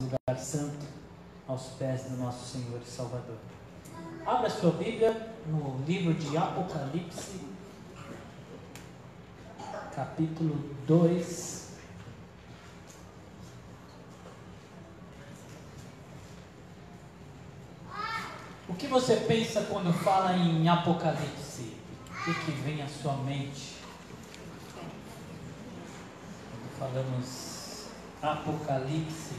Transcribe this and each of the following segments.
lugar santo, aos pés do nosso Senhor e Salvador. Abra sua Bíblia no livro de Apocalipse, capítulo 2. O que você pensa quando fala em Apocalipse? O que vem à sua mente? Quando falamos Apocalipse,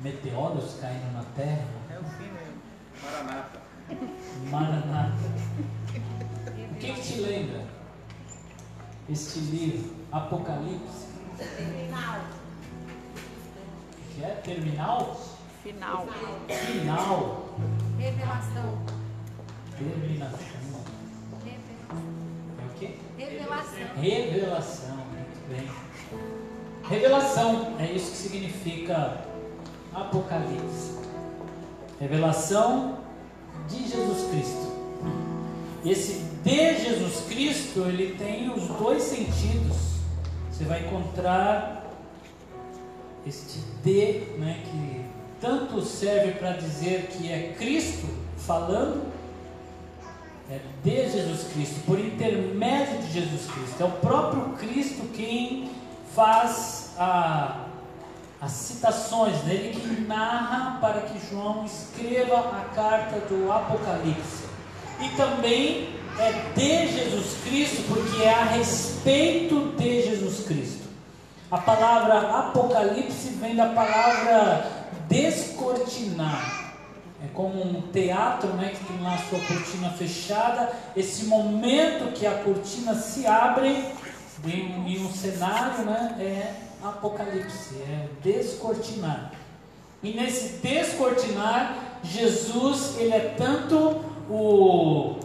meteoros caindo na terra? É o fim mesmo. Maranata. Maranata. O que te lembra este livro, Apocalipse? Terminal. O que é? Terminal? Final. Final. Revelação. Terminação. Revelação. É o quê? Revelação. Revelação. Muito bem. Revelação, é isso que significa Apocalipse. Revelação de Jesus Cristo. Esse de Jesus Cristo, ele tem os dois sentidos. Você vai encontrar este de, né, que tanto serve para dizer que é Cristo falando, é de Jesus Cristo, por intermédio de Jesus Cristo. É o próprio Cristo quem faz as citações, dele que narra para que João escreva a carta do Apocalipse. E também é de Jesus Cristo, porque é a respeito de Jesus Cristo. A palavra Apocalipse vem da palavra descortinar. É como um teatro, né, que tem lá a sua cortina fechada. Esse momento que a cortina se abre em um cenário, né, é Apocalipse, é descortinar. E nesse descortinar, Jesus, ele é tanto o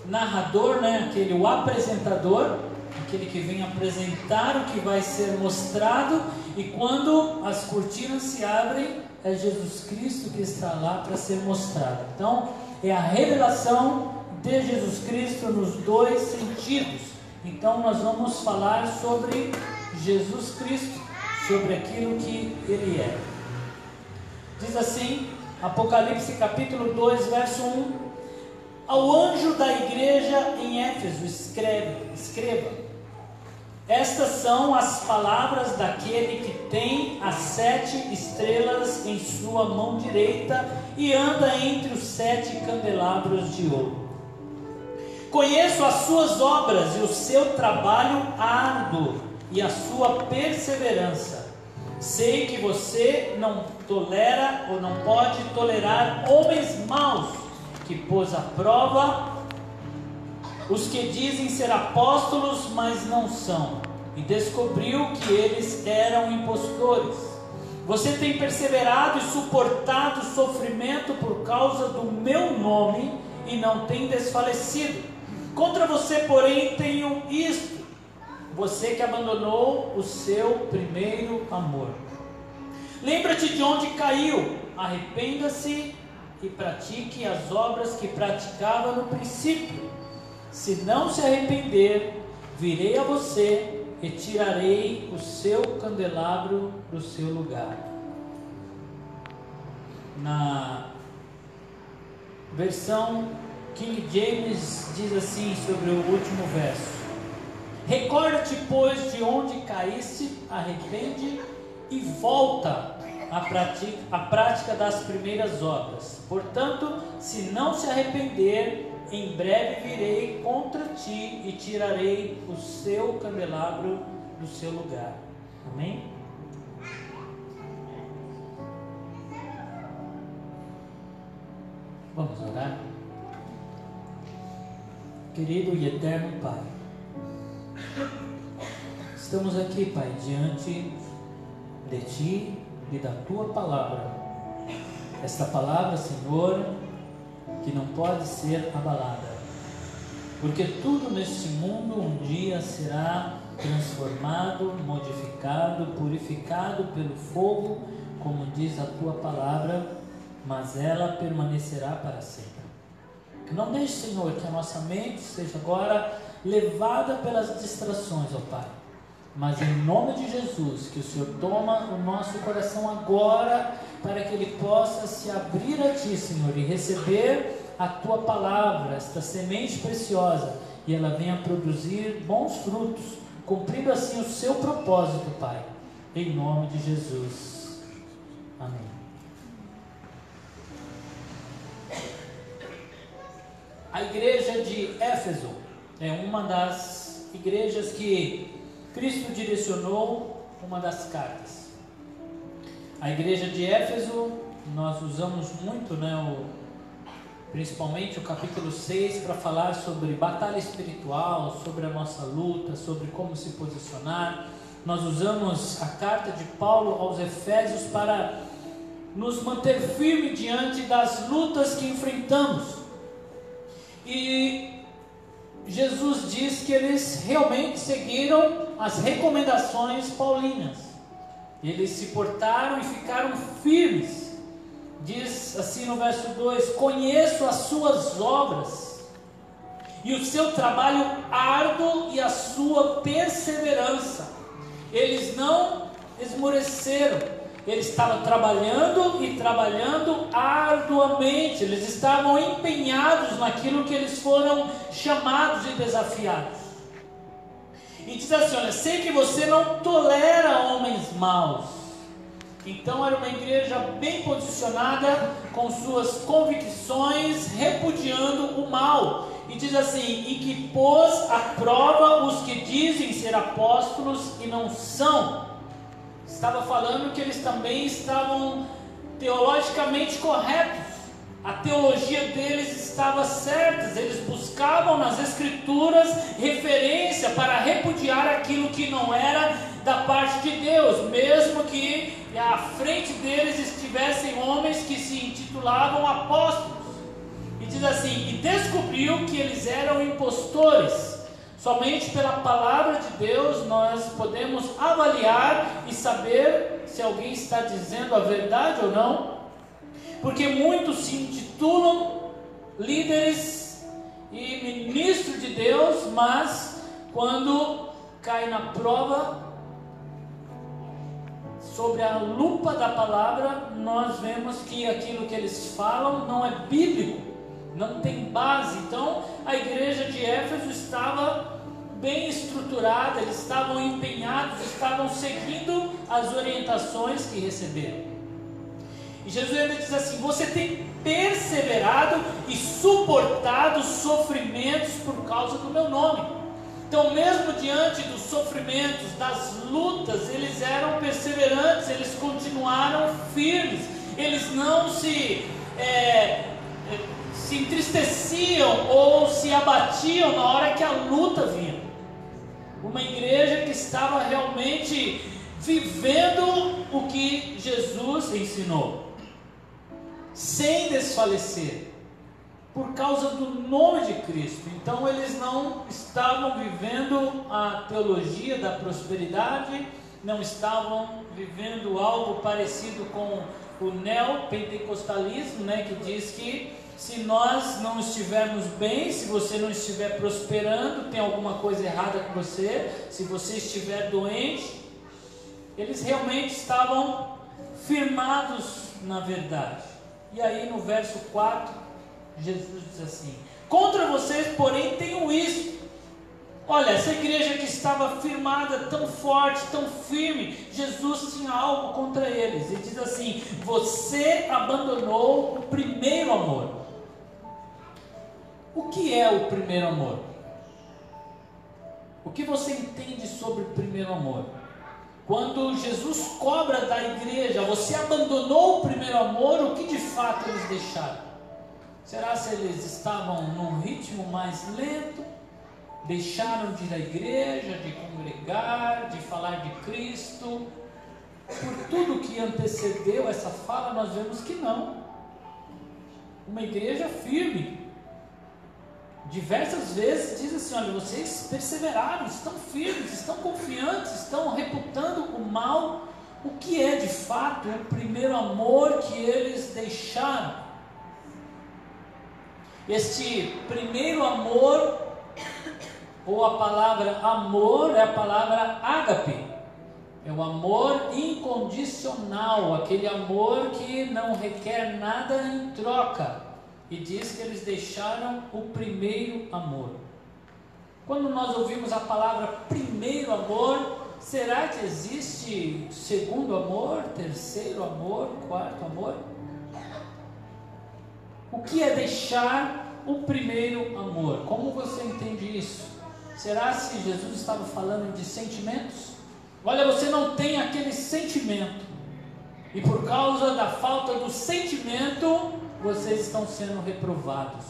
narrador, né, o apresentador, aquele que vem apresentar o que vai ser mostrado, e quando as cortinas se abrem, é Jesus Cristo que está lá para ser mostrado. Então, é a revelação de Jesus Cristo nos dois sentidos. Então, nós vamos falar sobre Jesus Cristo, sobre aquilo que Ele é. Diz assim, Apocalipse capítulo 2, verso 1: Ao anjo da igreja em Éfeso, escreva: Estas são as palavras daquele que tem as 7 estrelas em sua mão direita e anda entre os 7 candelabros de ouro. Conheço as suas obras e o seu trabalho árduo e a sua perseverança. Sei que você não tolera ou não pode tolerar homens maus, que pôs à prova os que dizem ser apóstolos, mas não são, e descobriu que eles eram impostores. Você tem perseverado e suportado sofrimento por causa do meu nome e não tem desfalecido. Contra você, porém, tenho isto: você que abandonou o seu primeiro amor. Lembra-te de onde caiu, arrependa-se e pratique as obras que praticava no princípio. Se não se arrepender, virei a você e tirarei o seu candelabro do seu lugar. Na versão King James diz assim sobre o último verso: Recorda-te, pois, de onde caíste, arrepende e volta à prática das primeiras obras. Portanto, se não se arrepender, em breve virei contra ti e tirarei o seu candelabro do seu lugar. Amém? Vamos orar? Querido e eterno Pai, estamos aqui, Pai, diante de Ti e da Tua palavra. Esta palavra, Senhor, que não pode ser abalada, porque tudo neste mundo um dia será transformado, modificado, purificado pelo fogo, como diz a Tua palavra, mas ela permanecerá para sempre. Que não deixe, Senhor, que a nossa mente seja agora levada pelas distrações, ó Pai, Mas em nome de Jesus, que o Senhor toma o nosso coração agora, para que ele possa se abrir a Ti, Senhor, e receber a Tua palavra, esta semente preciosa, e ela venha produzir bons frutos, cumprindo assim o Seu propósito, Pai, em nome de Jesus. Amém. A igreja de Éfeso é uma das igrejas que Cristo direcionou uma das cartas. A igreja de Éfeso, nós usamos muito, principalmente o capítulo 6, para falar sobre batalha espiritual, sobre a nossa luta, sobre como se posicionar. Nós usamos a carta de Paulo aos Efésios para nos manter firme diante das lutas que enfrentamos. E Jesus diz que eles realmente seguiram as recomendações paulinas. Eles se portaram e ficaram firmes. Diz assim no verso 2: conheço as suas obras e o seu trabalho árduo e a sua perseverança. Eles não esmoreceram. Eles estavam trabalhando e trabalhando arduamente. Eles estavam empenhados naquilo que eles foram chamados e desafiados. E diz assim: olha, sei que você não tolera homens maus. Então era uma igreja bem posicionada com suas convicções, repudiando o mal. E diz assim: e que pôs à prova os que dizem ser apóstolos e não são. Estava falando que eles também estavam teologicamente corretos. A teologia deles estava certa. Eles buscavam nas escrituras referência para repudiar aquilo que não era da parte de Deus, mesmo que à frente deles estivessem homens que se intitulavam apóstolos. E diz assim: e descobriu que eles eram impostores. Somente pela palavra de Deus nós podemos avaliar e saber se alguém está dizendo a verdade ou não, porque muitos se intitulam líderes e ministros de Deus, mas quando cai na prova, sobre a lupa da palavra, nós vemos que aquilo que eles falam não é bíblico, não tem base. Então a igreja de Éfeso estava bem estruturada, eles estavam empenhados, estavam seguindo as orientações que receberam. E Jesus ainda diz assim: você tem perseverado e suportado sofrimentos por causa do meu nome. Então, mesmo diante dos sofrimentos, das lutas, eles eram perseverantes, eles continuaram firmes, eles não se entristeciam ou se abatiam na hora que a luta vinha. Uma igreja que estava realmente vivendo o que Jesus ensinou, sem desfalecer, por causa do nome de Cristo. Então eles não estavam vivendo a teologia da prosperidade, não estavam vivendo algo parecido com o neopentecostalismo, que diz que se nós não estivermos bem, se você não estiver prosperando, tem alguma coisa errada com você. Se você estiver doente, eles realmente estavam firmados na verdade. E aí no verso 4, Jesus diz assim: contra vocês, porém, tenho isto. Olha, essa igreja que estava firmada, tão forte, tão firme, Jesus tinha algo contra eles. E diz assim: você abandonou o primeiro amor. O que é o primeiro amor? O que você entende sobre o primeiro amor? Quando Jesus cobra da igreja: você abandonou o primeiro amor, o que de fato eles deixaram? Será se eles estavam num ritmo mais lento? Deixaram de ir à igreja, de congregar, de falar de Cristo? Por tudo que antecedeu essa fala, nós vemos que não. Uma igreja firme. Diversas vezes diz assim: olha, vocês perseveraram, estão firmes, estão confiantes, estão reputando o mal. O que é de fato o primeiro amor que eles deixaram? Este primeiro amor ou a palavra amor é a palavra ágape. É o amor incondicional, aquele amor que não requer nada em troca. E diz que eles deixaram o primeiro amor. Quando nós ouvimos a palavra primeiro amor, será que existe segundo amor, terceiro amor, quarto amor? O que é deixar o primeiro amor? Como você entende isso? Será que Jesus estava falando de sentimentos? Olha, você não tem aquele sentimento, e por causa da falta do sentimento, vocês estão sendo reprovados.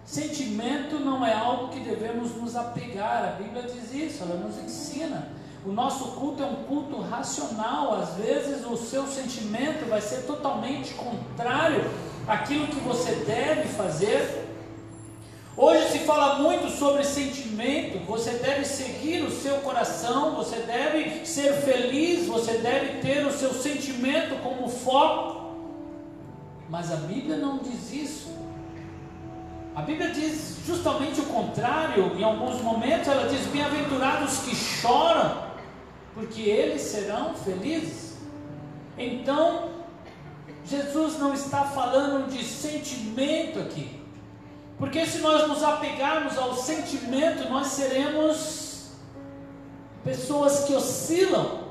Sentimento não é algo que devemos nos apegar. A Bíblia diz isso, ela nos ensina. O nosso culto é um culto racional. Às vezes o seu sentimento vai ser totalmente contrário àquilo que você deve fazer. Hoje se fala muito sobre sentimento. Você deve seguir o seu coração, você deve ser feliz, você deve ter o seu sentimento como foco. Mas a Bíblia não diz isso. A Bíblia diz justamente o contrário. Em alguns momentos ela diz: bem-aventurados que choram, porque eles serão felizes. Então, Jesus não está falando de sentimento aqui. Porque se nós nos apegarmos ao sentimento, nós seremos pessoas que oscilam.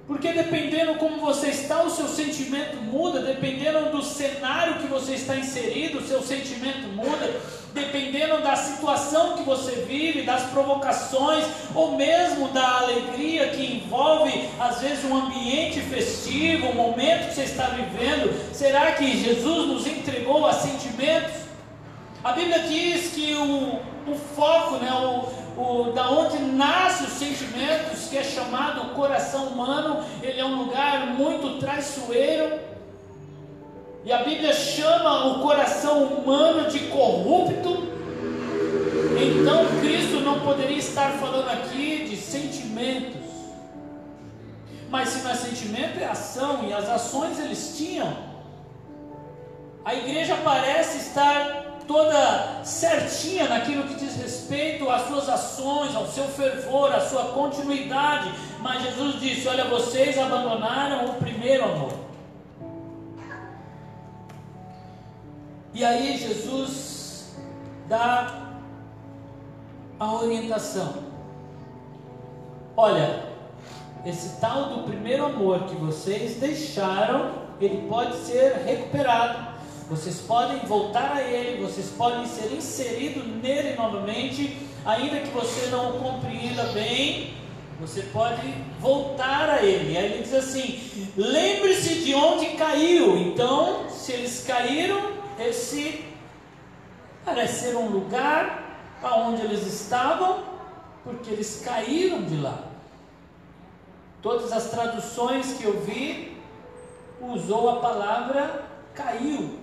Porque dependendo como você está, o seu sentimento muda. Dependendo do cenário que você está inserido, o seu sentimento muda. Dependendo da situação que você vive, das provocações, ou mesmo da alegria que envolve, às vezes, um ambiente festivo, o momento que você está vivendo. Será que Jesus nos entregou a sentimentos? A Bíblia diz que o foco, da onde nascem os sentimentos, que é chamado o coração humano, ele é um lugar muito traiçoeiro. E a Bíblia chama o coração humano de corrupto. Então Cristo não poderia estar falando aqui de sentimentos. Mas se não é sentimento, é ação, e as ações eles tinham. A igreja parece estar toda certinha naquilo que diz respeito às suas ações, ao seu fervor, à sua continuidade, mas Jesus disse: olha, vocês abandonaram o primeiro amor. E aí Jesus dá a orientação: olha, esse tal do primeiro amor que vocês deixaram, ele pode ser recuperado. Vocês podem voltar a ele, vocês podem ser inseridos nele novamente, ainda que você não o compreenda bem, você pode voltar a ele. Aí ele diz assim: lembre-se de onde caiu. Então, se eles caíram, esse parece ser um lugar aonde eles estavam, porque eles caíram de lá. Todas as traduções que eu vi usou a palavra caiu.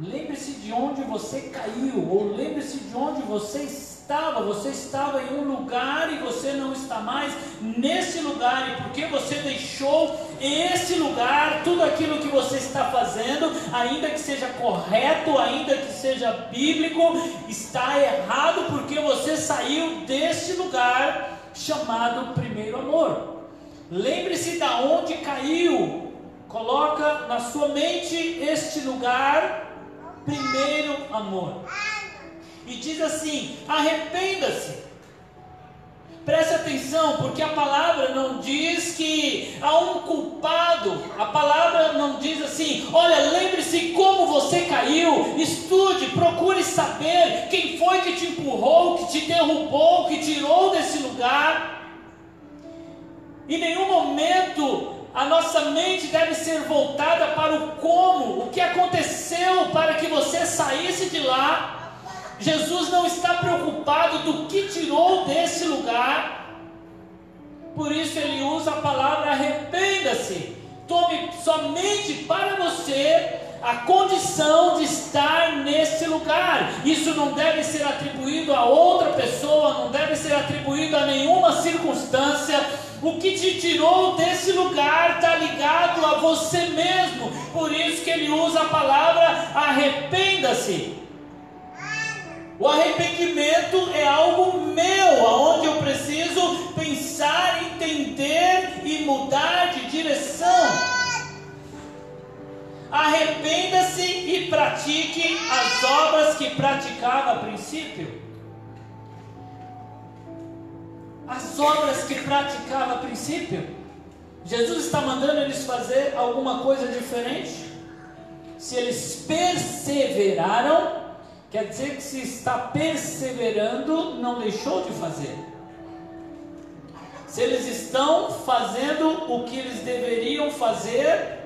Lembre-se de onde você caiu, ou lembre-se de onde você estava. Você estava em um lugar e você não está mais nesse lugar, e porque você deixou esse lugar, tudo aquilo que você está fazendo, ainda que seja correto, ainda que seja bíblico, está errado, porque você saiu desse lugar chamado primeiro amor. Lembre-se de onde caiu. Coloca na sua mente este lugar, primeiro amor. E diz assim: arrependa-se. Preste atenção, porque a palavra não diz que há um culpado. A palavra não diz assim: olha, lembre-se como você caiu. Estude, procure saber quem foi que te empurrou, que te derrubou, que tirou desse lugar. Em nenhum momento a nossa mente deve ser voltada para o como, o que aconteceu para que você saísse de lá. Jesus não está preocupado do que tirou desse lugar. Por isso ele usa a palavra arrependa-se. Tome somente para você a condição de estar nesse lugar. Isso não deve ser atribuído a outra pessoa, não deve ser atribuído a nenhuma circunstância. O que te tirou desse lugar está ligado a você mesmo. Por isso que ele usa a palavra arrependa-se. O arrependimento é algo meu, aonde eu preciso pensar, entender e mudar de direção. Arrependa-se e pratique as obras que praticava a princípio. As obras que praticava a princípio. Jesus está mandando eles fazer alguma coisa diferente? Se eles perseveraram, quer dizer que se está perseverando, não deixou de fazer. Se eles estão fazendo o que eles deveriam fazer,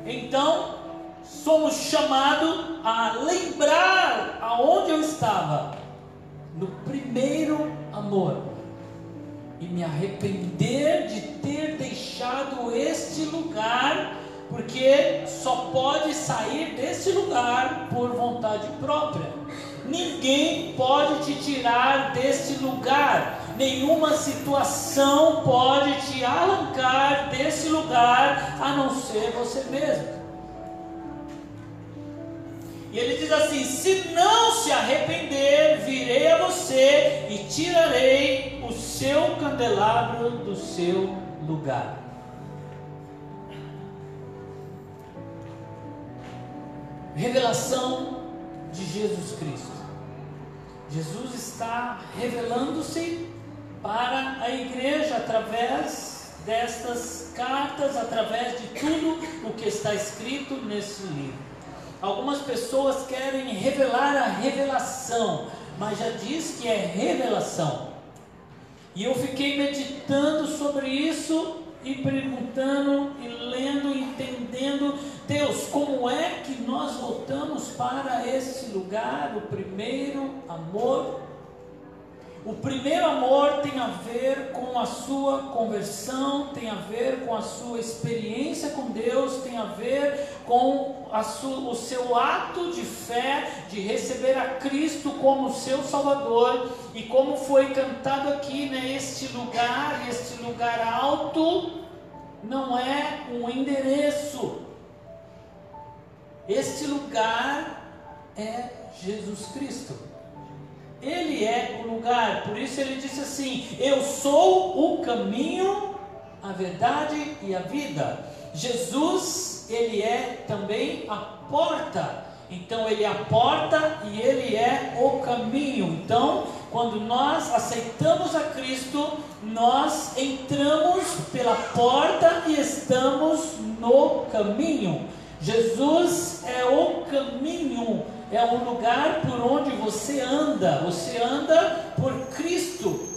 então somos chamados a lembrar aonde eu estava, no primeiro amor, e me arrepender de ter deixado este lugar, porque só pode sair desse lugar por vontade própria. Ninguém pode te tirar deste lugar. Nenhuma situação pode te arrancar desse lugar, a não ser você mesmo. E ele diz assim: se não se arrepender, virei a você e tirarei o seu candelabro do seu lugar. Revelação de Jesus Cristo. Jesus está revelando-se para a igreja através destas cartas, através de tudo o que está escrito nesse livro. Algumas pessoas querem revelar a revelação, mas já diz que é revelação. E eu fiquei meditando sobre isso e perguntando e lendo, entendendo: Deus, como é que nós voltamos para esse lugar, o primeiro amor? O primeiro amor tem a ver com a sua conversão, tem a ver com a sua experiência com Deus, tem a ver com o seu ato de fé, de receber a Cristo como seu Salvador. E como foi cantado aqui, né, este lugar alto não é um endereço. Este lugar é Jesus Cristo. Ele é o lugar. Por isso ele disse assim: eu sou o caminho, a verdade e a vida. Jesus, ele é também a porta. Então ele é a porta e ele é o caminho. Então, quando nós aceitamos a Cristo, nós entramos pela porta e estamos no caminho. Jesus é o caminho, é o lugar por onde você anda por Cristo.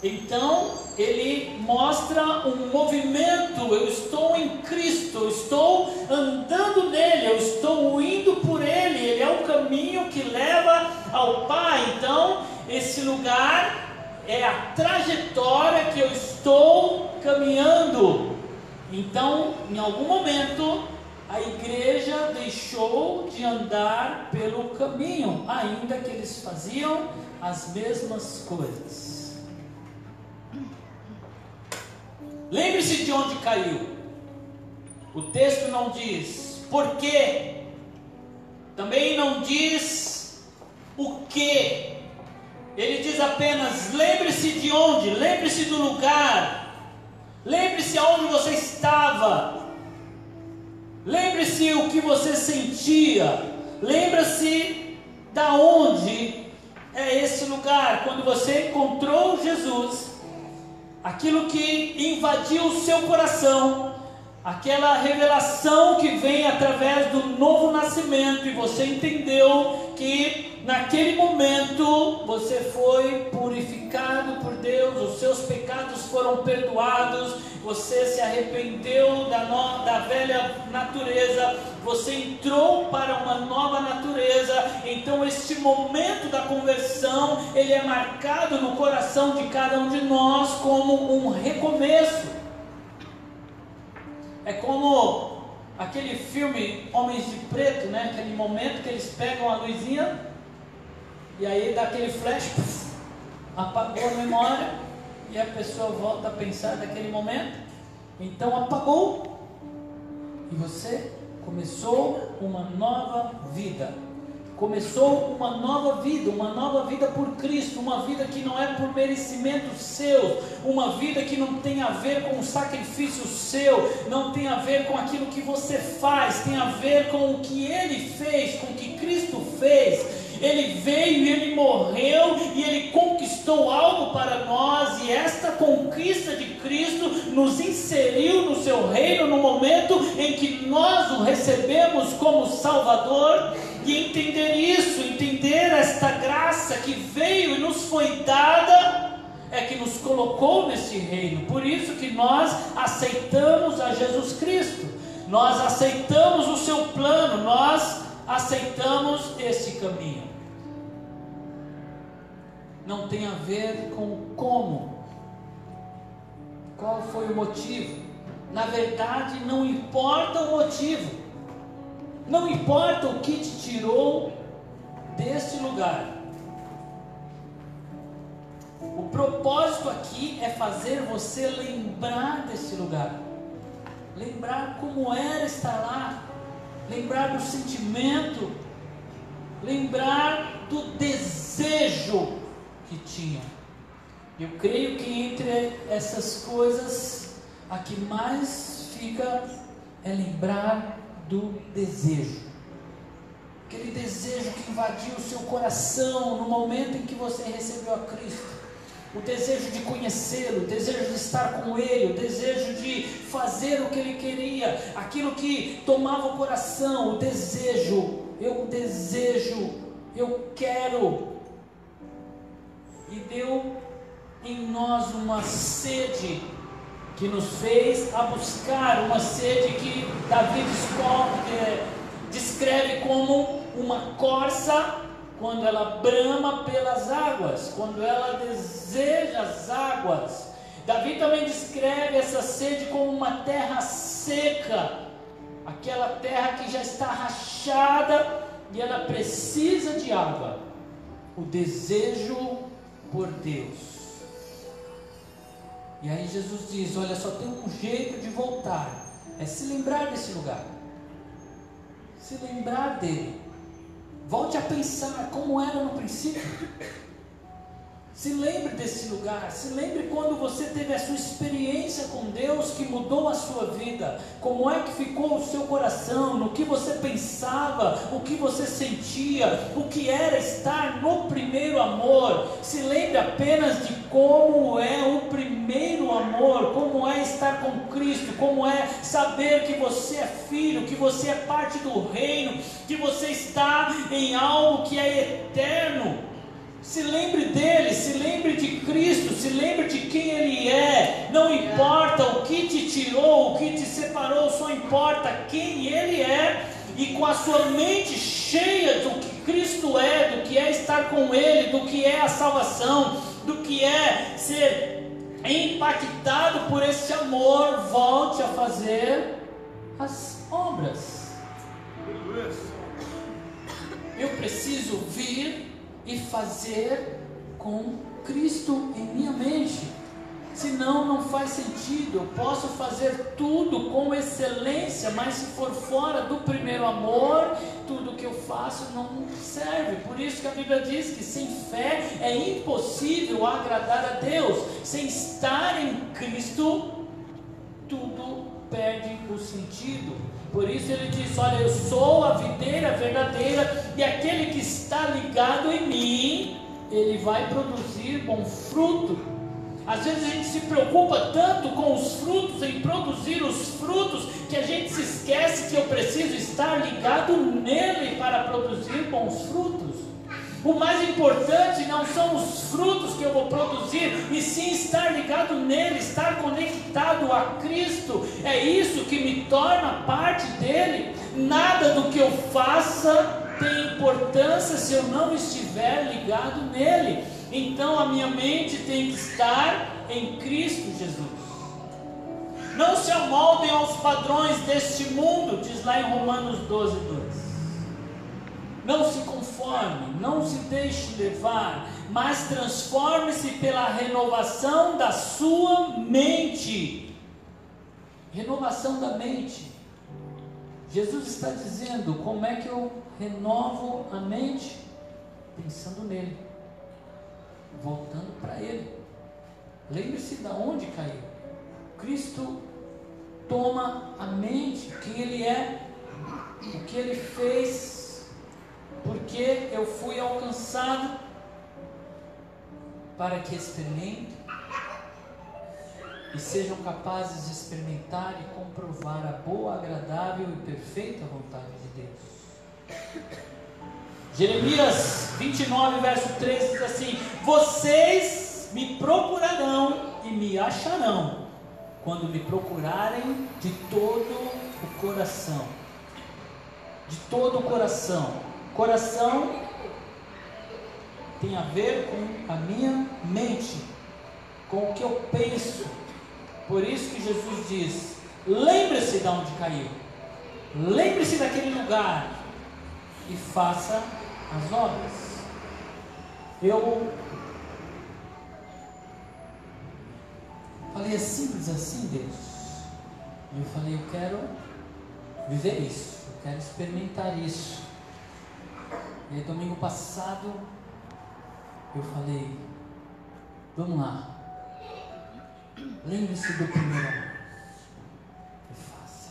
Então ele mostra um movimento: eu estou em Cristo, eu estou andando nele, eu estou indo por ele, ele é o caminho que leva ao Pai. Então esse lugar é a trajetória que eu estou caminhando. Então, em algum momento, a igreja deixou de andar pelo caminho, ainda que eles faziam as mesmas coisas. Lembre-se de onde caiu. O texto não diz por quê, também não diz o que. Ele diz apenas: lembre-se de onde, lembre-se do lugar, lembre-se aonde você estava. Lembre-se o que você sentia. Lembre-se da onde é esse lugar. Quando você encontrou Jesus, aquilo que invadiu o seu coração, aquela revelação que vem através do novo nascimento, e você entendeu que naquele momento você foi purificado por Deus, os seus pecados foram perdoados, você se arrependeu da velha natureza, você entrou para uma nova natureza. Então este momento da conversão, ele é marcado no coração de cada um de nós como um recomeço. É como aquele filme Homens de Preto, né? Aquele momento que eles pegam a luzinha e aí dá aquele flash, apagou a memória e a pessoa volta a pensar daquele momento. Então apagou e você começou uma nova vida. Começou uma nova vida por Cristo, uma vida que não é por merecimento seu, uma vida que não tem a ver com o sacrifício seu, não tem a ver com aquilo que você faz, tem a ver com o que Ele fez, com o que Cristo fez. Ele veio e Ele morreu e Ele conquistou algo para nós, e esta conquista de Cristo nos inseriu no seu reino no momento em que nós o recebemos como Salvador. E entender isso, entender esta graça que veio e nos foi dada, é que nos colocou nesse reino. Por isso que nós aceitamos a Jesus Cristo, nós aceitamos o seu plano, nós aceitamos esse caminho. Não tem a ver com o como, qual foi o motivo. Na verdade, não importa o motivo, não importa o que te tirou deste lugar. O propósito aqui é fazer você lembrar desse lugar, lembrar como era estar lá, lembrar do sentimento, lembrar do desejo que tinha. Eu creio que entre essas coisas, a que mais fica é lembrar do desejo, aquele desejo que invadiu o seu coração no momento em que você recebeu a Cristo, o desejo de conhecê-lo, o desejo de estar com Ele, o desejo de fazer o que Ele queria, aquilo que tomava o coração, o desejo, eu desejo, eu quero, e deu em nós uma sede que nos fez a buscar, uma sede que Davi descreve como uma corça quando ela brama pelas águas, quando ela deseja as águas. Davi também descreve essa sede como uma terra seca, aquela terra que já está rachada e ela precisa de água, o desejo por Deus. E aí Jesus diz, olha, só tem um jeito de voltar, é se lembrar desse lugar, se lembrar dele. Volte a pensar como era no princípio, se lembre desse lugar, se lembre quando você teve a sua experiência com Deus que mudou a sua vida, como é que ficou o seu coração, no que você pensava, o que você sentia, o que era estar no primeiro amor. Se lembre apenas de como é o primeiro amor, como é estar com Cristo, como é saber que você é filho, que você é parte do reino, que você está em algo que é eterno. Se lembre dele, se lembre de Cristo, se lembre de quem Ele é. Não importa o que te tirou, o que te separou, só importa quem Ele é. E com a sua mente cheia do que Cristo é, do que é estar com Ele, do que é a salvação, do que é ser impactado por esse amor, volte a fazer as obras. Eu preciso vir e fazer com Cristo em minha mente, senão não faz sentido. Eu posso fazer tudo com excelência, mas se for fora do primeiro amor, tudo que eu faço não serve. Por isso que a Bíblia diz que sem fé é impossível agradar a Deus. Sem estar em Cristo, tudo perde o sentido. Por isso ele diz, olha, eu sou a videira verdadeira, e aquele que está ligado em mim, ele vai produzir bom fruto. Às vezes a gente se preocupa tanto com os frutos, em produzir os frutos, que a gente se esquece que eu preciso estar ligado nele para produzir bons frutos. O mais importante não são os frutos que eu vou produzir, e sim estar ligado nele, estar conectado a Cristo. É isso que me torna parte dele. Nada do que eu faça tem importância se eu não estiver ligado nele. Então a minha mente tem que estar em Cristo Jesus. Não se amoldem aos padrões deste mundo, diz lá em Romanos 12:2. Não se conforme, não se deixe levar, mas transforme-se pela renovação da sua mente. Renovação da mente. Jesus está dizendo: como é que eu renovo a mente? Pensando nele, voltando para ele. Lembre-se de onde caiu. Cristo toma a mente, o que ele é, o que ele fez, porque eu fui alcançado, para que experimentem e sejam capazes de experimentar e comprovar a boa, agradável e perfeita vontade de Deus. Jeremias 29, verso 3 diz assim: vocês me procurarão e me acharão, quando me procurarem de todo o coração. De todo o coração. Coração tem a ver com a minha mente, com o que eu penso. Por isso que Jesus diz: lembre-se de onde caiu, lembre-se daquele lugar e faça as obras. Eu falei: é simples assim, Deus? E eu falei: eu quero viver isso, eu quero experimentar isso. E aí, domingo passado, eu falei: vamos lá, lembre-se do primeiro amor e faça.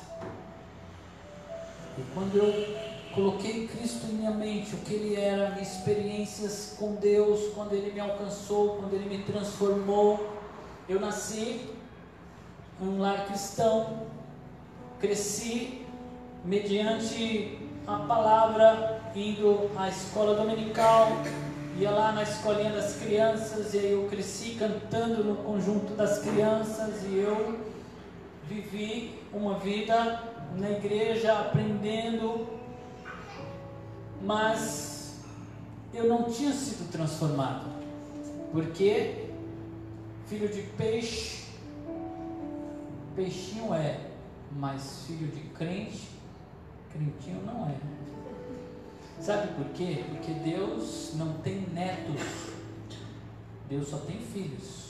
E quando eu coloquei Cristo em minha mente, o que Ele era, minhas experiências com Deus, quando Ele me alcançou, quando Ele me transformou. Eu nasci em um lar cristão, cresci mediante a palavra, indo à escola dominical, ia lá na escolinha das crianças, e aí eu cresci cantando no conjunto das crianças, e eu vivi uma vida na igreja aprendendo, mas eu não tinha sido transformado, porque filho de peixe, peixinho é, mas filho de crente, crentinho não é. Sabe por quê? Porque Deus não tem netos, Deus só tem filhos.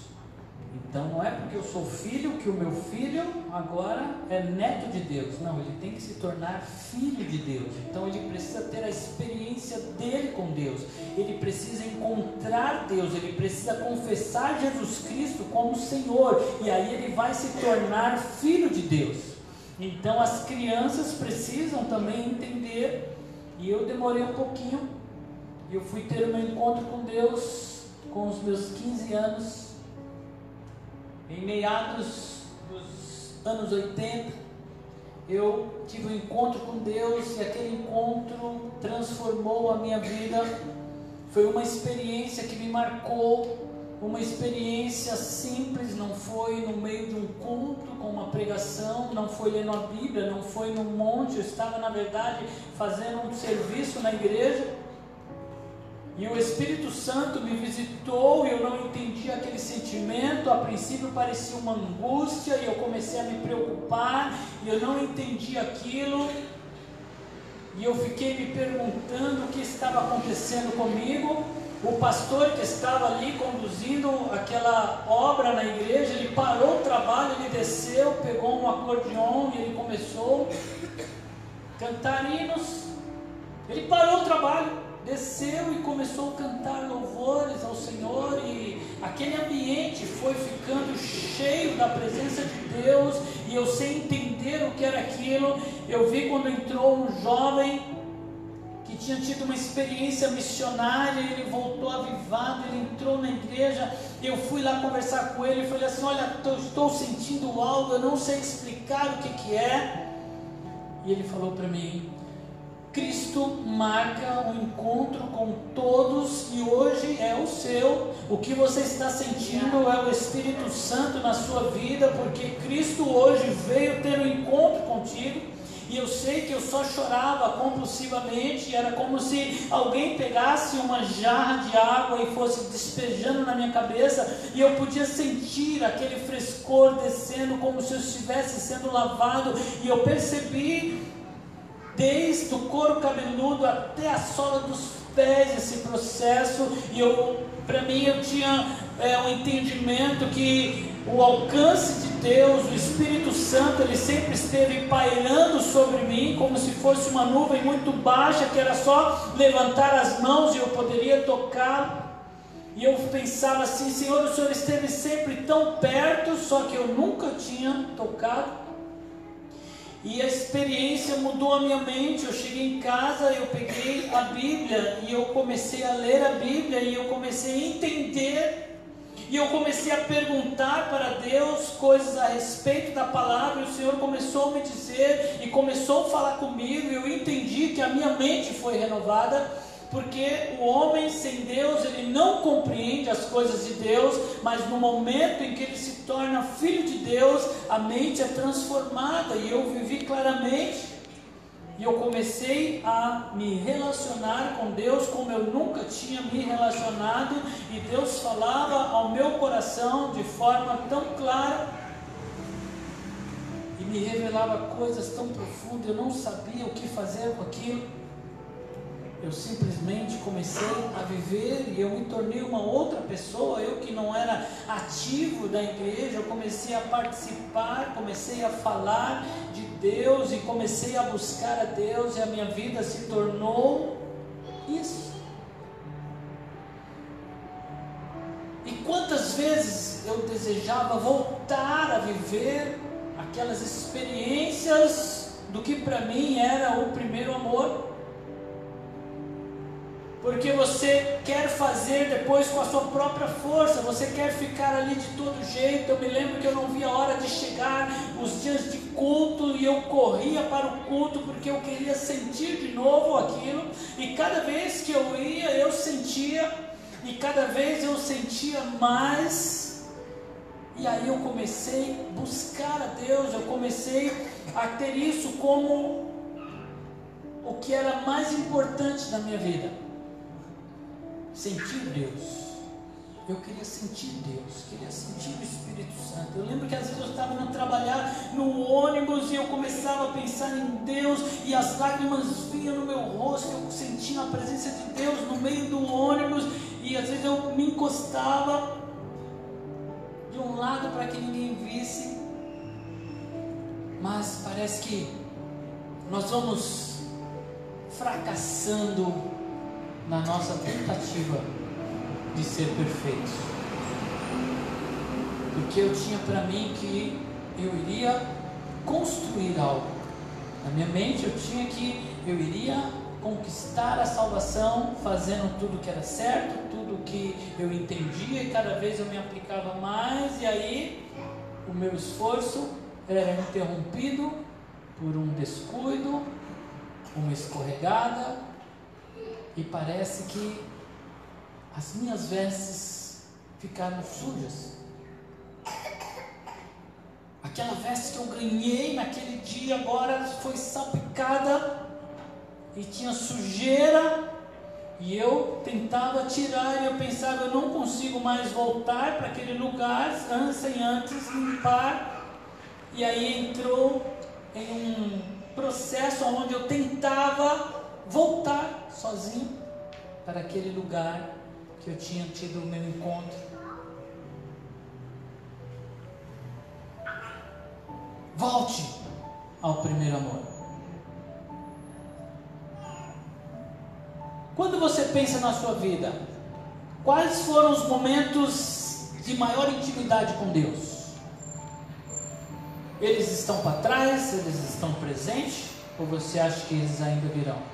Então não é porque eu sou filho que o meu filho agora é neto de Deus. Não, ele tem que se tornar filho de Deus. Então ele precisa ter a experiência dele com Deus. Ele precisa encontrar Deus. Ele precisa confessar Jesus Cristo como Senhor. E aí ele vai se tornar filho de Deus. Então as crianças precisam também entender. E eu demorei um pouquinho. Eu fui ter o meu encontro com Deus com os meus 15 anos. Em meados dos anos 80, eu tive um encontro com Deus e aquele encontro transformou a minha vida. Foi uma experiência que me marcou, uma experiência simples, não foi no meio de um culto com uma pregação, não foi lendo a Bíblia, não foi num monte. Eu estava, na verdade, fazendo um serviço na igreja. E o Espírito Santo me visitou e eu não entendi aquele sentimento. A princípio parecia uma angústia e eu comecei a me preocupar e eu não entendi aquilo. E eu fiquei me perguntando o que estava acontecendo comigo. O pastor que estava ali conduzindo aquela obra na igreja, ele parou o trabalho, ele desceu, pegou um acordeon e ele começou a cantar hinos. Ele parou o trabalho, desceu e começou a cantar louvores ao Senhor, e aquele ambiente foi ficando cheio da presença de Deus, e eu sem entender o que era aquilo. Eu vi quando entrou um jovem que tinha tido uma experiência missionária, ele voltou avivado, ele entrou na igreja, eu fui lá conversar com ele e falei assim: olha, estou sentindo algo, eu não sei explicar o que é. E ele falou para mim: Cristo marca um encontro com todos e hoje é o seu. O que você está sentindo é o Espírito Santo na sua vida, porque Cristo hoje veio ter um encontro contigo. E eu sei que eu só chorava compulsivamente, era como se alguém pegasse uma jarra de água e fosse despejando na minha cabeça, e eu podia sentir aquele frescor descendo como se eu estivesse sendo lavado. E eu percebi desde o couro cabeludo até a sola dos pés esse processo, e para mim eu tinha um entendimento que o alcance de Deus, o Espírito Santo, ele sempre esteve pairando sobre mim, como se fosse uma nuvem muito baixa, que era só levantar as mãos e eu poderia tocá-lo. E eu pensava assim: Senhor, o Senhor esteve sempre tão perto, só que eu nunca tinha tocado. E a experiência mudou a minha mente. Eu cheguei em casa, eu peguei a Bíblia e eu comecei a ler a Bíblia e eu comecei a entender. E eu comecei a perguntar para Deus coisas a respeito da palavra, e o Senhor começou a me dizer, e começou a falar comigo, e eu entendi que a minha mente foi renovada, porque o homem sem Deus, ele não compreende as coisas de Deus, mas no momento em que ele se torna filho de Deus, a mente é transformada, e eu vivi claramente. E eu comecei a me relacionar com Deus como eu nunca tinha me relacionado, e Deus falava ao meu coração de forma tão clara, e me revelava coisas tão profundas. Eu não sabia o que fazer com aquilo. Eu simplesmente comecei a viver, e eu me tornei uma outra pessoa. Eu que não era ativo da igreja, eu comecei a participar, comecei a falar de Deus e comecei a buscar a Deus, e a minha vida se tornou isso. E quantas vezes eu desejava voltar a viver aquelas experiências do que para mim era o primeiro amor. Porque você quer fazer depois com a sua própria força, você quer ficar ali de todo jeito. Eu me lembro que eu não via a hora de chegar os dias de culto, e eu corria para o culto, porque eu queria sentir de novo aquilo, e cada vez que eu ia, eu sentia, e cada vez eu sentia mais, e aí eu comecei a buscar a Deus, eu comecei a ter isso como o que era mais importante na minha vida. Sentir Deus. Eu queria sentir Deus, queria sentir o Espírito Santo. Eu lembro que às vezes eu estava indo trabalhar no ônibus e eu começava a pensar em Deus, e as lágrimas vinham no meu rosto. Eu sentia a presença de Deus no meio do ônibus, e às vezes eu me encostava de um lado para que ninguém visse. Mas parece que nós vamos fracassando na nossa tentativa de ser perfeitos, porque eu tinha para mim que eu iria construir algo na minha mente. Eu iria conquistar a salvação, fazendo tudo que era certo, tudo que eu entendia, e cada vez eu me aplicava mais, e aí o meu esforço era interrompido por um descuido, uma escorregada. E parece que as minhas vestes ficaram sujas. Aquela veste que eu ganhei naquele dia agora foi salpicada e tinha sujeira. E eu tentava tirar, e eu pensava: eu não consigo mais voltar para aquele lugar sem antes limpar. E aí entrou em um processo onde eu tentava voltar sozinho para aquele lugar que eu tinha tido o meu encontro. Volte ao primeiro amor. Quando você pensa na sua vida, quais foram os momentos de maior intimidade com Deus? Eles estão para trás? Eles estão presentes? Ou você acha que eles ainda virão?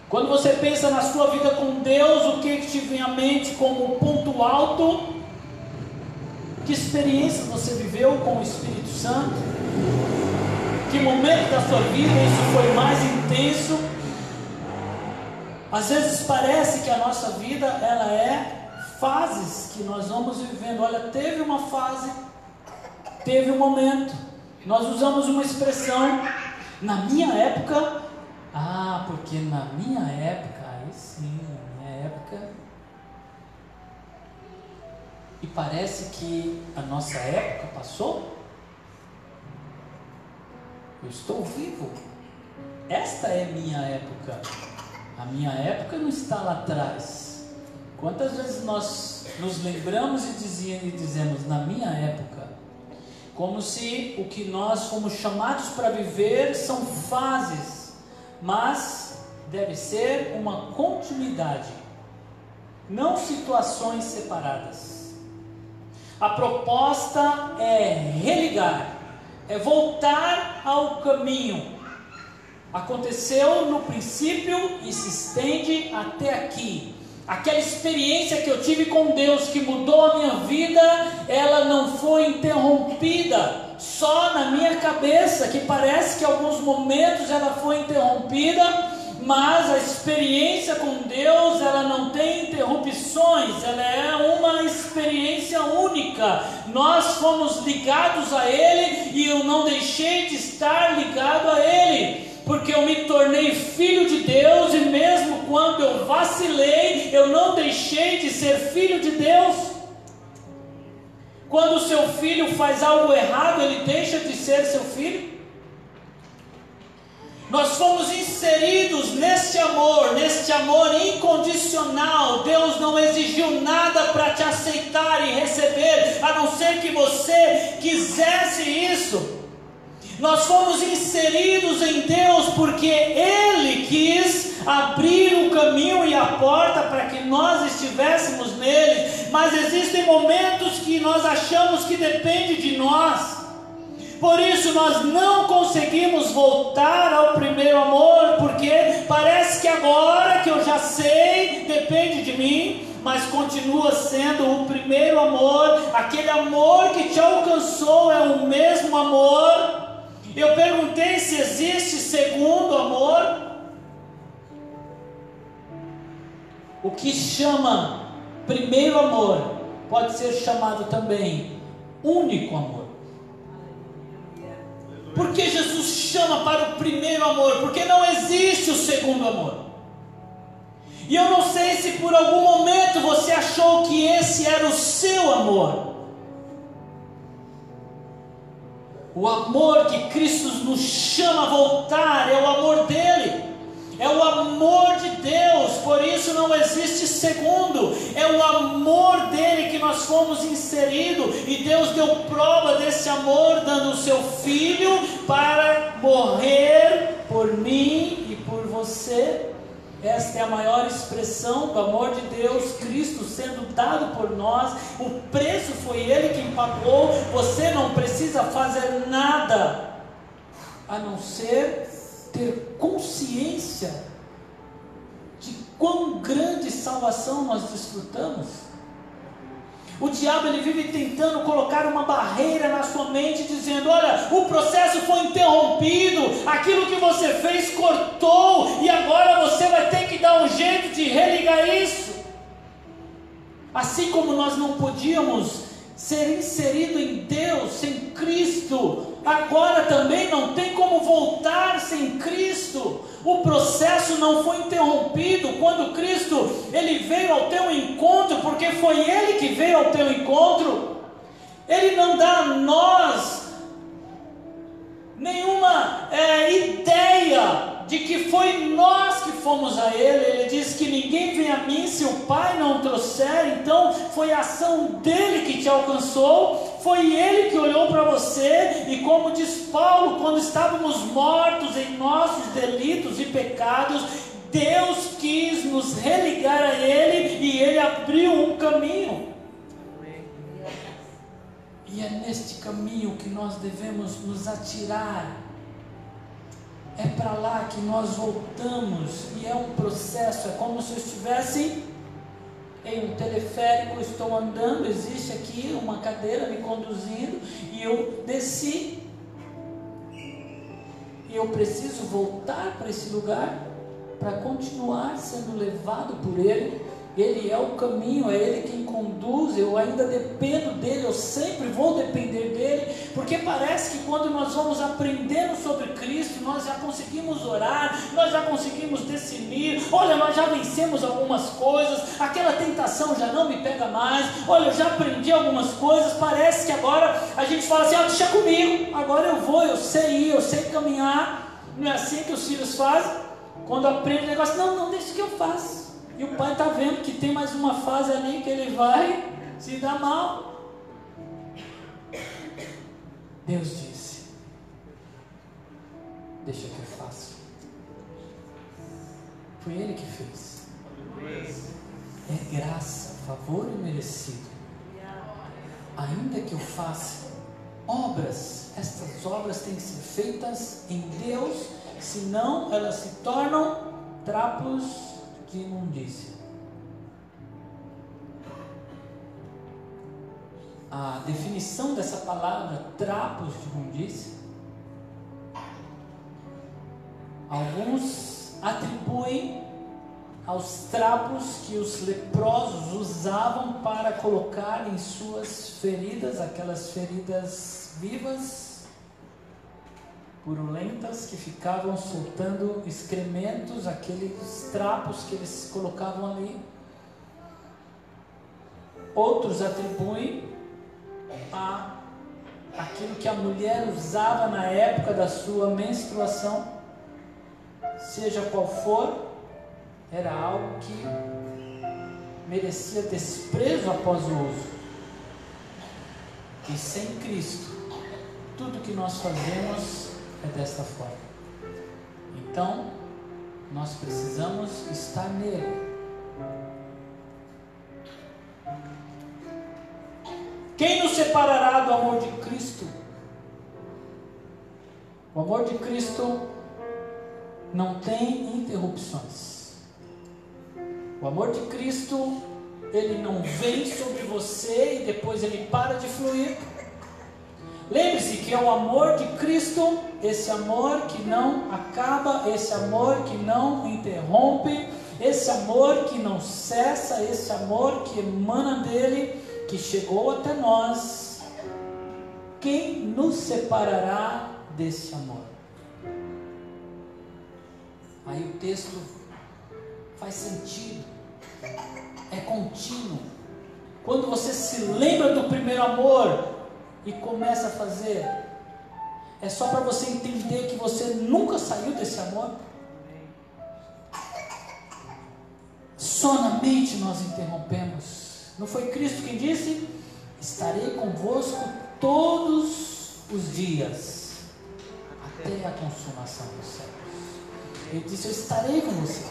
Quando você pensa na sua vida com Deus, o que te vem à mente como ponto alto? Que experiência você viveu com o Espírito Santo? Que momento da sua vida isso foi mais intenso? Às vezes parece que a nossa vida, ela é fases que nós vamos vivendo. Olha, teve uma fase, teve um momento. Nós usamos uma expressão: na minha época. Porque na minha época, aí sim, na minha época. E parece que a nossa época passou. Eu estou vivo. Esta é minha época. A minha época não está lá atrás. Quantas vezes nós nos lembramos e dizemos: na minha época. como se o que nós fomos chamados para viver são fases, mas deve ser uma continuidade, não situações separadas. A proposta é religar, é voltar ao caminho. Aconteceu no princípio e se estende até aqui. Aquela experiência que eu tive com Deus, que mudou a minha vida, ela não foi interrompida só na minha cabeça, que parece que em alguns momentos ela foi interrompida, mas a experiência com Deus, ela não tem interrupções, ela é uma experiência única. Nós fomos ligados a Ele e eu não deixei de estar ligado a Ele, porque eu me tornei filho de Deus, e mesmo quando eu vacilei, eu não deixei de ser filho de Deus. Quando o seu filho faz algo errado, ele deixa de ser seu filho? Nós fomos inseridos neste amor incondicional. Deus não exigiu nada para te aceitar e receber, a não ser que você quisesse isso. Nós fomos inseridos em Deus porque Ele quis abrir o caminho e a porta para que nós estivéssemos nele. Mas existem momentos que nós achamos que depende de nós. Por isso nós não conseguimos voltar ao primeiro amor, porque parece que agora que eu já sei, depende de mim, mas continua sendo o primeiro amor. Aquele amor que te alcançou é o mesmo amor. Eu perguntei se existe segundo amor. O que chama primeiro amor pode ser chamado também único amor. Por que Jesus chama para o primeiro amor? Porque não existe o segundo amor. E eu não sei se por algum momento você achou que esse era o seu amor. O amor que Cristo nos chama a voltar é o amor dele, é o amor de Deus. Por isso não existe segundo, é o amor dele que nós fomos inseridos, e Deus deu prova desse amor, dando o seu Filho para morrer por mim e por você. Esta é a maior expressão do amor de Deus, Cristo sendo dado por nós. O preço foi Ele quem pagou. Você não precisa fazer nada, a não ser ter consciência de quão grande salvação nós desfrutamos. O diabo, ele vive tentando colocar uma barreira na sua mente, dizendo: olha, o processo foi interrompido, aquilo que você fez cortou, e agora você vai ter que dar um jeito de religar isso. Assim como nós não podíamos ser inserido em Deus sem Cristo, agora também não tem como voltar sem Cristo. O processo não foi interrompido quando Cristo, Ele veio ao teu encontro, porque foi Ele que veio ao teu encontro. Ele não dá a nós nenhuma ideia de que foi nós que fomos a Ele. Ele diz que ninguém vem a mim se o Pai não trouxer. Então foi a ação dele que te alcançou, foi Ele que olhou para você, e como diz Paulo, quando estávamos mortos em nossos delitos e pecados, Deus quis nos religar a Ele, e Ele abriu um caminho. E é neste caminho que nós devemos nos atirar. É para lá que nós voltamos, e é um processo. É como se eu estivesse em um teleférico, estou andando, existe aqui uma cadeira me conduzindo, e eu desci, e eu preciso voltar para esse lugar, para continuar sendo levado por Ele. Ele é o caminho, é Ele quem conduz. Eu ainda dependo dEle, eu sempre vou depender dEle, porque parece que quando nós vamos aprendendo sobre Cristo, nós já conseguimos orar, nós já conseguimos discernir. Olha, nós já vencemos algumas coisas, aquela tentação já não me pega mais. Olha, eu já aprendi algumas coisas. Parece que agora a gente fala assim: deixa comigo, agora eu vou, eu sei ir, eu sei caminhar. Não é assim que os filhos fazem? Quando aprende o negócio, não, deixa que eu faço. E o pai está vendo que tem mais uma fase ali que ele vai se dar mal. Deus disse: deixa que eu faço. Foi Ele que fez. É graça, favor imerecido. Ainda que eu faça obras, estas obras têm que ser feitas em Deus, senão elas se tornam trapos de imundícia. A definição dessa palavra, trapos de imundícia, alguns atribuem aos trapos que os leprosos usavam para colocar em suas feridas, aquelas feridas vivas, purulentas, que ficavam soltando excrementos, aqueles trapos que eles colocavam ali. Outros atribuem a aquilo que a mulher usava na época da sua menstruação, seja qual for, era algo que merecia desprezo após o uso. E sem Cristo, tudo que nós fazemos é desta forma. Então, nós precisamos estar nele. Quem nos separará do amor de Cristo? O amor de Cristo não tem interrupções. O amor de Cristo, ele não vem sobre você e depois ele para de fluir. Lembre-se que é o amor de Cristo, esse amor que não acaba, esse amor que não interrompe, esse amor que não cessa, esse amor que emana dele, que chegou até nós. Quem nos separará desse amor? Aí o texto faz sentido, é contínuo. Quando você se lembra do primeiro amor e começa a fazer, é só para você entender que você nunca saiu desse amor. Só na mente nós interrompemos. Não foi Cristo quem disse: estarei convosco todos os dias, até a consumação dos séculos. Ele disse: eu estarei com você.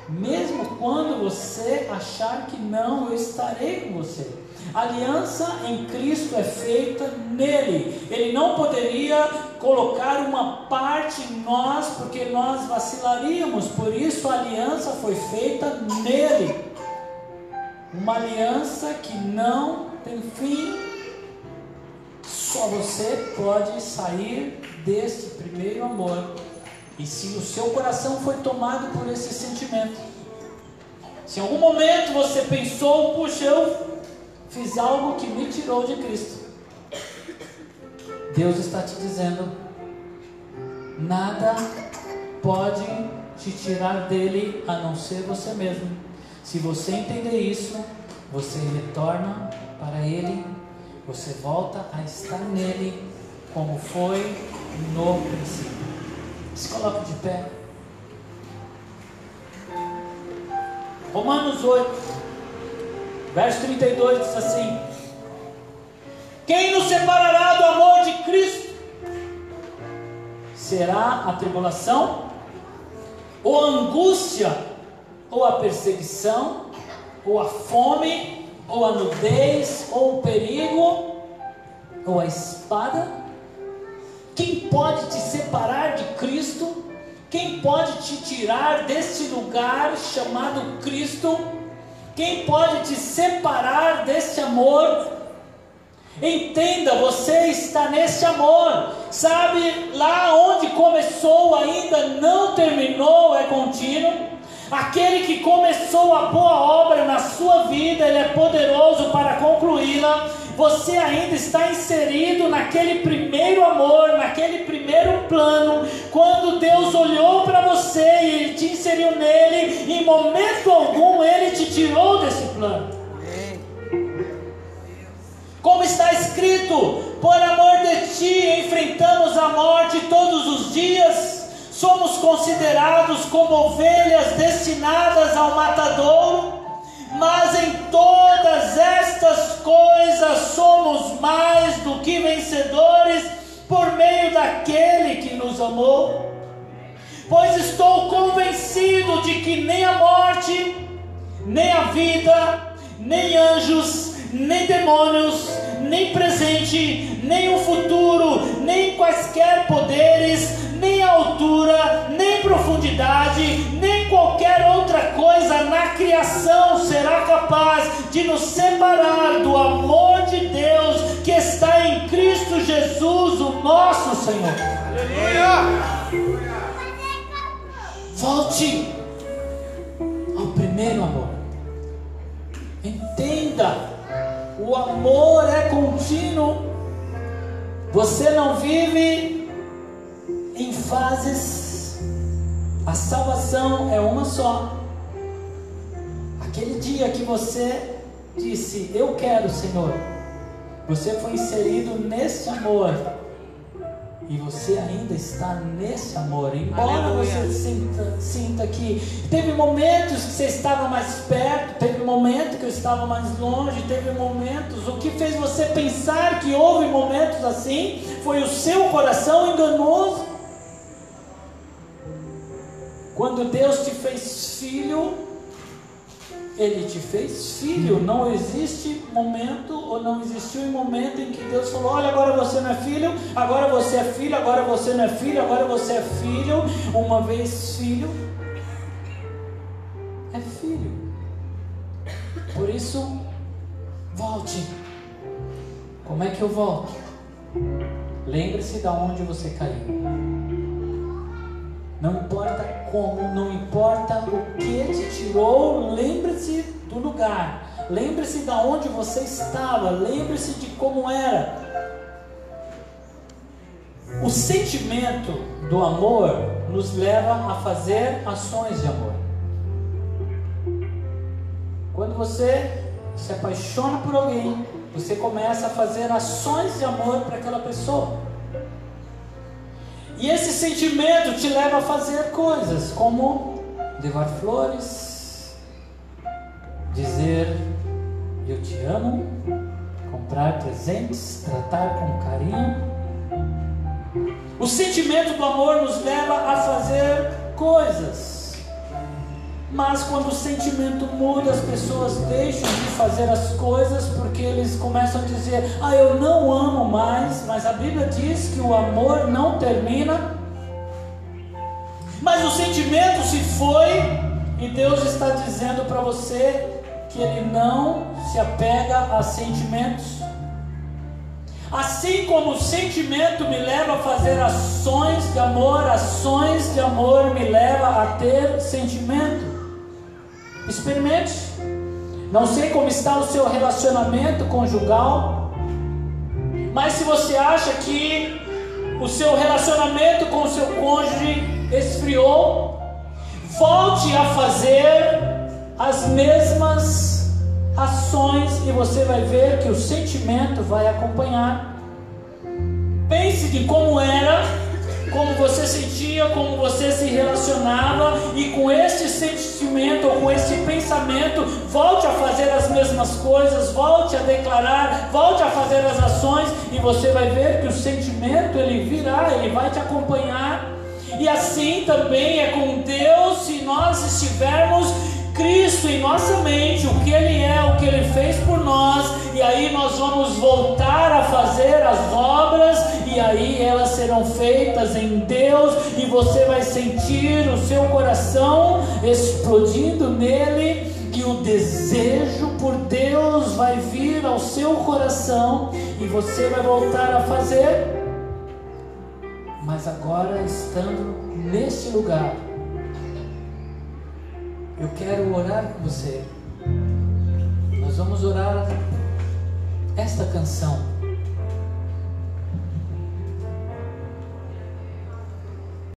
Mesmo quando você achar que não, eu estarei com você. A aliança em Cristo é feita nele. Ele não poderia colocar uma parte em nós, porque nós vacilaríamos. Por isso a aliança foi feita nele. Uma aliança que não tem fim. Só você pode sair deste primeiro amor. E se o seu coração foi tomado por esse sentimento, se em algum momento você pensou: puxa, eu fiz algo que me tirou de Cristo, Deus está te dizendo: nada pode te tirar dele a não ser você mesmo. Se você entender isso, você retorna para ele, você volta a estar nele como foi no princípio. Se coloca de pé. Romanos 8, verso 32 diz assim: quem nos separará do amor de Cristo? Será a tribulação, ou a angústia, ou a perseguição, ou a fome, ou a nudez, ou o perigo, ou a espada? Quem pode te separar de Cristo? Quem pode te tirar desse lugar chamado Cristo? Quem pode te separar desse amor? Entenda, você está nesse amor. Sabe, lá onde começou ainda não terminou, é contínuo. Aquele que começou a boa obra na sua vida, ele é poderoso para concluí-la. Você ainda está inserido naquele primeiro amor, naquele primeiro plano. Quando Deus olhou para você e Ele te inseriu nele, em momento algum Ele te tirou desse plano. Como está escrito: por amor de ti enfrentamos a morte todos os dias, somos considerados como ovelhas destinadas ao matadouro. Mas em todas estas coisas somos mais do que vencedores por meio daquele que nos amou. Pois estou convencido de que nem a morte, nem a vida, nem anjos, nem demônios, nem presente, nem o futuro, nem quaisquer poderes, nem a altura, nem profundidade, nem qualquer outra coisa na criação será capaz de nos separar do amor de Deus que está em Cristo Jesus, o nosso Senhor. Aleluia! Volte ao primeiro amor. Entenda, o amor é contínuo. Você não vive em fases. A salvação é uma só. Aquele dia que você disse, eu quero, Senhor, você foi inserido nesse amor. E você ainda está nesse amor. Embora você sinta que teve momentos que você estava mais perto, teve momentos que eu estava mais longe, teve momentos. O que fez você pensar que houve momentos assim foi o seu coração enganoso. Quando Deus te fez filho, Ele te fez filho. Não existe momento, ou não existiu um momento em que Deus falou, olha, agora você não é filho, agora você é filho, agora você não é filho, agora você é filho. Uma vez filho, é filho. Por isso, volte. Como é que eu volto? Lembre-se de onde você caiu. Não importa como, não importa o que te tirou, lembre-se do lugar, lembre-se de onde você estava, lembre-se de como era. O sentimento do amor nos leva a fazer ações de amor. Quando você se apaixona por alguém, você começa a fazer ações de amor para aquela pessoa. E esse sentimento te leva a fazer coisas como levar flores, dizer eu te amo, comprar presentes, tratar com carinho. O sentimento do amor nos leva a fazer coisas. Mas quando o sentimento muda, as pessoas deixam de fazer as coisas porque eles começam a dizer, eu não amo mais. Mas a Bíblia diz que o amor não termina. Mas o sentimento se foi, e Deus está dizendo para você que Ele não se apega a sentimentos. Assim como o sentimento me leva a fazer ações de amor me leva a ter sentimento. Experimente. Não sei como está o seu relacionamento conjugal, mas se você acha que o seu relacionamento com o seu cônjuge esfriou, volte a fazer as mesmas ações e você vai ver que o sentimento vai acompanhar. Pense de como era, como você sentia, como você se relacionava, e com esse sentimento ou com esse pensamento, volte a fazer as mesmas coisas, volte a declarar, volte a fazer as ações, e você vai ver que o sentimento ele virá, ele vai te acompanhar. E assim também é com Deus. Se nós estivermos Cristo em nossa mente, o que Ele é, o que Ele fez por nós, e aí nós vamos voltar a fazer as obras, e aí elas serão feitas em Deus, e você vai sentir o seu coração explodindo nele, e o desejo por Deus vai vir ao seu coração, e você vai voltar a fazer, mas agora estando neste lugar. Eu quero orar com você. Nós vamos orar esta canção.